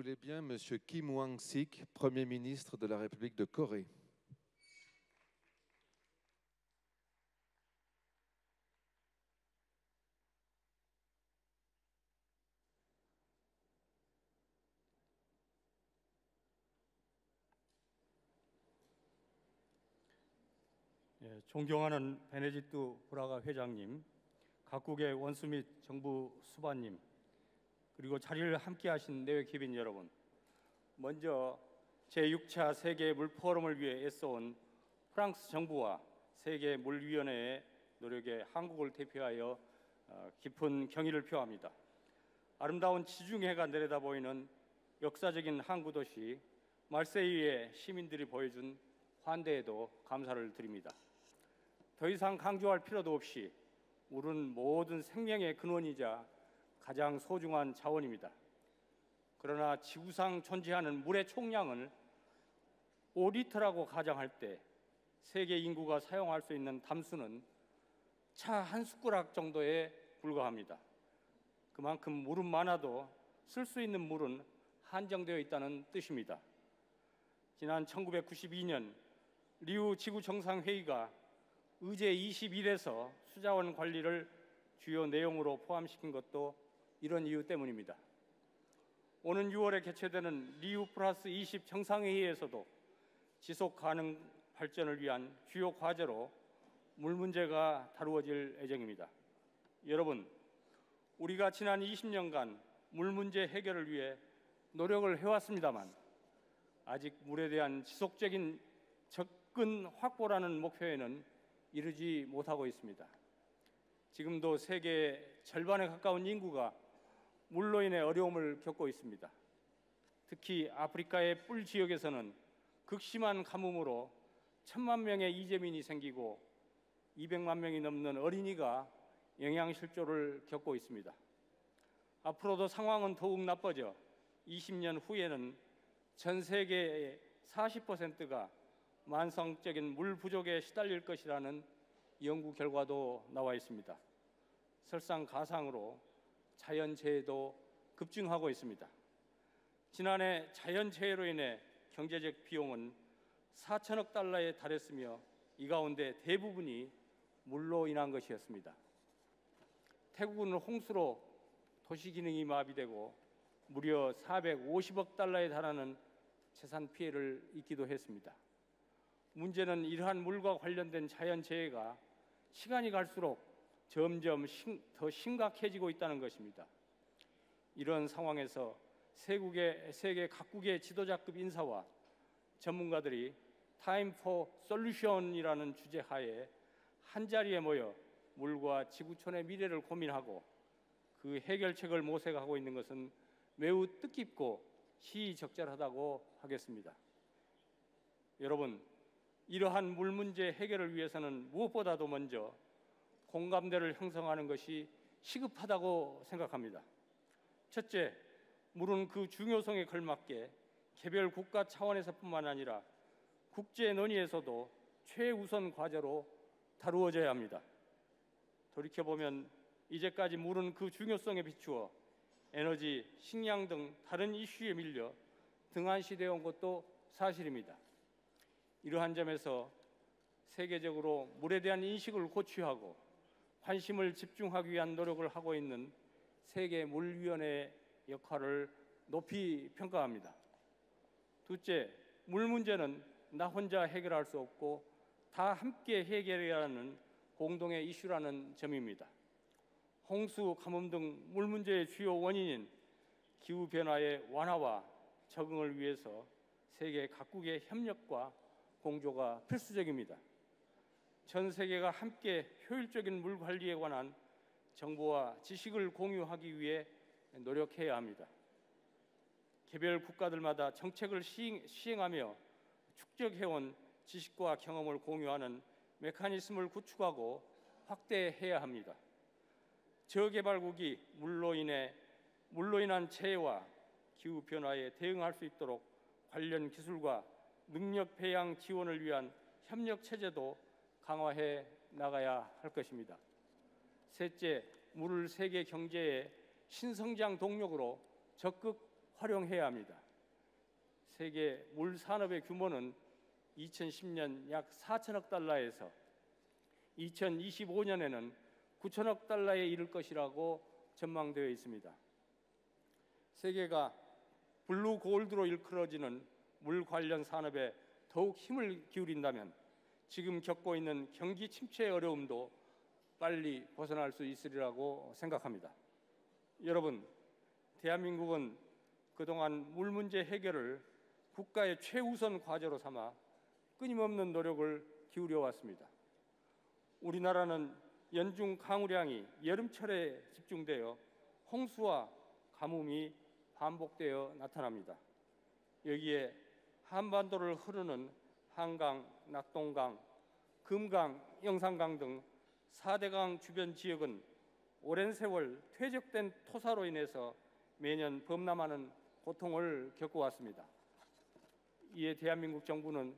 Voulez bien, Monsieur Kim Wang-sik, Premier ministre de la République de Corée. 존경하는 베네디트 브라가 회장님, 각국의 원수 및 정부 수반님, 그리고 자리를 함께하신 내외 기빈 여러분, 먼저 제6차 세계 물 포럼을 위해 애써온 프랑스 정부와 세계 물위원회의 노력에 한국을 대표하여 깊은 경의를 표합니다. 아름다운 지중해가 내려다 보이는 역사적인 항구 도시 말세이의 시민들이 보여준 환대에도 감사를 드립니다. 더 이상 강조할 필요도 없이 물은 모든 생명의 근원이자 가장 소중한 자원입니다. 그러나 지구상 존재하는 물의 총량을 5리터라고 가정할 때 세계 인구가 사용할 수 있는 담수는 차 한 숟가락 정도에 불과합니다. 그만큼 물은 많아도 쓸 수 있는 물은 한정되어 있다는 뜻입니다. 지난 1992년 리우 지구정상회의가 의제 21에서 수자원 관리를 주요 내용으로 포함시킨 것도 이런 이유 때문입니다. 오는 6월에 개최되는 리우 플러스 20 정상회의에서도 지속 가능 발전을 위한 주요 과제로 물 문제가 다루어질 예정입니다. 여러분, 우리가 지난 20년간 물 문제 해결을 위해 노력을 해왔습니다만 아직 물에 대한 지속적인 접근 확보라는 목표에는 이르지 못하고 있습니다. 지금도 세계 절반에 가까운 인구가 물로 인해 어려움을 겪고 있습니다. 특히 아프리카의 뿔 지역에서는 극심한 가뭄으로 1,000만 명의 이재민이 생기고 200만 명이 넘는 어린이가 영양실조를 겪고 있습니다. 앞으로도 상황은 더욱 나빠져 20년 후에는 전 세계의 40%가 만성적인 물 부족에 시달릴 것이라는 연구 결과도 나와 있습니다. 설상가상으로 자연재해도 급증하고 있습니다. 지난해 자연재해로 인해 경제적 비용은 4천억 달러에 달했으며 이 가운데 대부분이 물로 인한 것이었습니다. 태국은 홍수로 도시 기능이 마비되고 무려 450억 달러에 달하는 재산 피해를 입기도 했습니다. 문제는 이러한 물과 관련된 자연재해가 시간이 갈수록 점점 더 심각해지고 있다는 것입니다. 이런 상황에서 세계 각국의 지도자급 인사와 전문가들이 Time for Solution이라는 주제 하에 한자리에 모여 물과 지구촌의 미래를 고민하고 그 해결책을 모색하고 있는 것은 매우 뜻깊고 시의적절하다고 하겠습니다. 여러분, 이러한 물 문제 해결을 위해서는 무엇보다도 먼저 공감대를 형성하는 것이 시급하다고 생각합니다. 첫째, 물은 그 중요성에 걸맞게 개별 국가 차원에서뿐만 아니라 국제 논의에서도 최우선 과제로 다루어져야 합니다. 돌이켜보면 이제까지 물은 그 중요성에 비추어 에너지, 식량 등 다른 이슈에 밀려 등한시되어 온 것도 사실입니다. 이러한 점에서 세계적으로 물에 대한 인식을 고취하고 관심을 집중하기 위한 노력을 하고 있는 세계물위원회의 역할을 높이 평가합니다. 둘째, 물 문제는 나 혼자 해결할 수 없고 다 함께 해결해야 하는 공동의 이슈라는 점입니다. 홍수, 가뭄 등 물 문제의 주요 원인인 기후변화의 완화와 적응을 위해서 세계 각국의 협력과 공조가 필수적입니다. 전 세계가 함께 효율적인 물 관리에 관한 정보와 지식을 공유하기 위해 노력해야 합니다. 개별 국가들마다 정책을 시행하며 축적해온 지식과 경험을 공유하는 메커니즘을 구축하고 확대해야 합니다. 저개발국이 물로 인한 재해와 기후변화에 대응할 수 있도록 관련 기술과 능력 배양 지원을 위한 협력 체제도 강화해 나가야 할 것입니다. 셋째, 물을 세계 경제의 신성장 동력으로 적극 활용해야 합니다. 세계 물 산업의 규모는 2010년 약 4천억 달러에서 2025년에는 9천억 달러에 이를 것이라고 전망되어 있습니다. 세계가 블루 골드로 일컬어지는 물 관련 산업에 더욱 힘을 기울인다면 지금 겪고 있는 경기 침체의 어려움도 빨리 벗어날 수 있으리라고 생각합니다. 여러분, 대한민국은 그동안 물 문제 해결을 국가의 최우선 과제로 삼아 끊임없는 노력을 기울여 왔습니다. 우리나라는 연중 강우량이 여름철에 집중되어 홍수와 가뭄이 반복되어 나타납니다. 여기에 한반도를 흐르는 한강, 낙동강, 금강, 영산강 등 4대강 주변 지역은 오랜 세월 퇴적된 토사로 인해서 매년 범람하는 고통을 겪어왔습니다. 이에 대한민국 정부는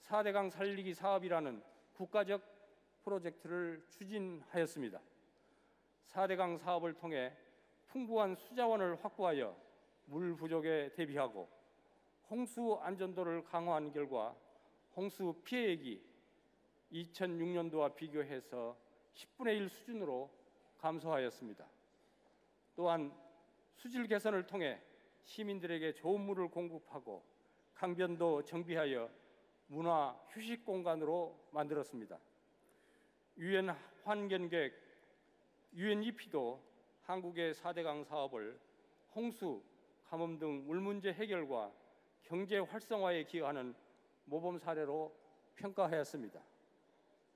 4대강 살리기 사업이라는 국가적 프로젝트를 추진하였습니다. 4대강 사업을 통해 풍부한 수자원을 확보하여 물 부족에 대비하고 홍수 안전도를 강화한 결과 홍수 피해액이 2006년도와 비교해서 10분의 1 수준으로 감소하였습니다. 또한 수질 개선을 통해 시민들에게 좋은 물을 공급하고 강변도 정비하여 문화 휴식 공간으로 만들었습니다. 유엔 환경계획 UNEP도 한국의 4대강 사업을 홍수, 가뭄 등 물 문제 해결과 경제 활성화에 기여하는 모범 사례로 평가하였습니다.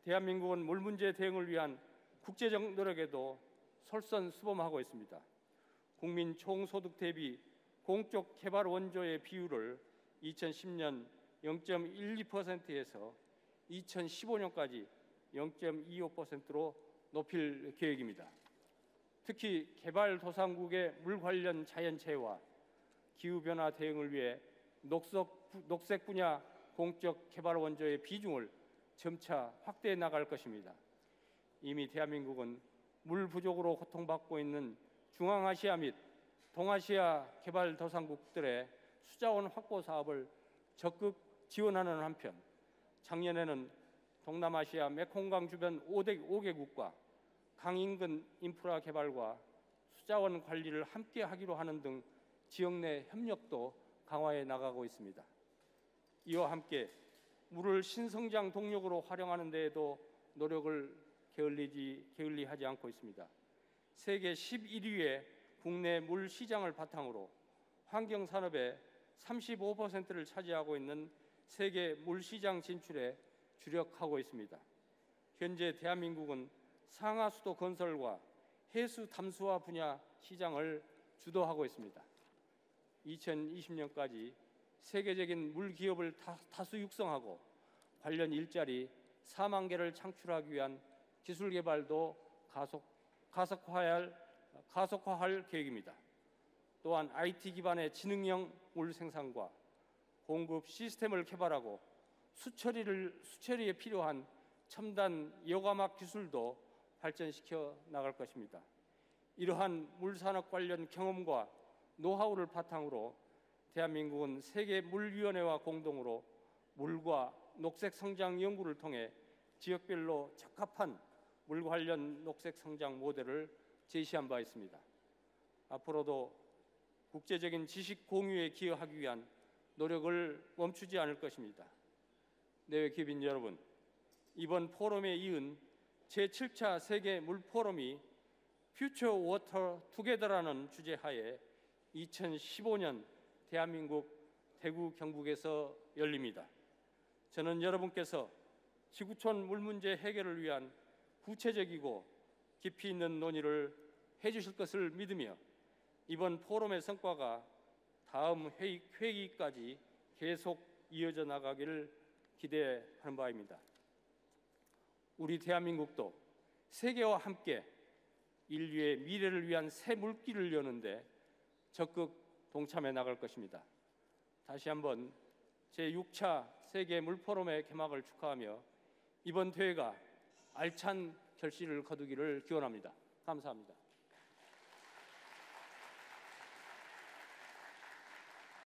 대한민국은 물 문제 대응을 위한 국제적 노력에도 솔선수범하고 있습니다. 국민 총소득 대비 공적 개발 원조의 비율을 2010년 0.12%에서 2015년까지 0.25%로 높일 계획입니다. 특히 개발도상국의 물 관련 자연재해와 기후변화 대응을 위해 녹색 분야 공적 개발 원조의 비중을 점차 확대해 나갈 것입니다. 이미 대한민국은 물 부족으로 고통받고 있는 중앙아시아 및 동아시아 개발도상국들의 수자원 확보 사업을 적극 지원하는 한편 작년에는 동남아시아 메콩강 주변 5개국과 강인근 인프라 개발과 수자원 관리를 함께 하기로 하는 등 지역 내 협력도 강화해 나가고 있습니다. 이와 함께 물을 신성장 동력으로 활용하는 데에도 노력을 게을리하지 않고 있습니다. 세계 11위의 국내 물 시장을 바탕으로 환경 산업의 35%를 차지하고 있는 세계 물 시장 진출에 주력하고 있습니다. 현재 대한민국은 상하수도 건설과 해수 담수화 분야 시장을 주도하고 있습니다. 2020년까지 세계적인 물 기업을 다수 육성하고 관련 일자리 4만 개를 창출하기 위한 기술 개발도 가속화할 계획입니다. 또한 IT 기반의 지능형 물 생산과 공급 시스템을 개발하고 수처리에 필요한 첨단 여과막 기술도 발전시켜 나갈 것입니다. 이러한 물산업 관련 경험과 노하우를 바탕으로 대한민국은 세계물위원회와 공동으로 물과 녹색 성장 연구를 통해 지역별로 적합한 물 관련 녹색 성장 모델을 제시한 바 있습니다. 앞으로도 국제적인 지식 공유에 기여하기 위한 노력을 멈추지 않을 것입니다. 내외 기업인 여러분, 이번 포럼에 이은 제7차 세계 물 포럼이 퓨처 워터 투게더라는 주제하에 2015년 대한민국 대구 경북에서 열립니다. 저는 여러분께서 지구촌 물 문제 해결을 위한 구체적이고 깊이 있는 논의를 해주실 것을 믿으며 이번 포럼의 성과가 다음 회기까지 계속 이어져 나가기를 기대하는 바입니다. 우리 대한민국도 세계와 함께 인류의 미래를 위한 새 물길을 여는데 적극 동참해 나갈 것입니다. 다시 한번 제6차 세계 물포럼의 개막을 축하하며 이번 대회가 알찬 결실을 거두기를 기원합니다. 감사합니다.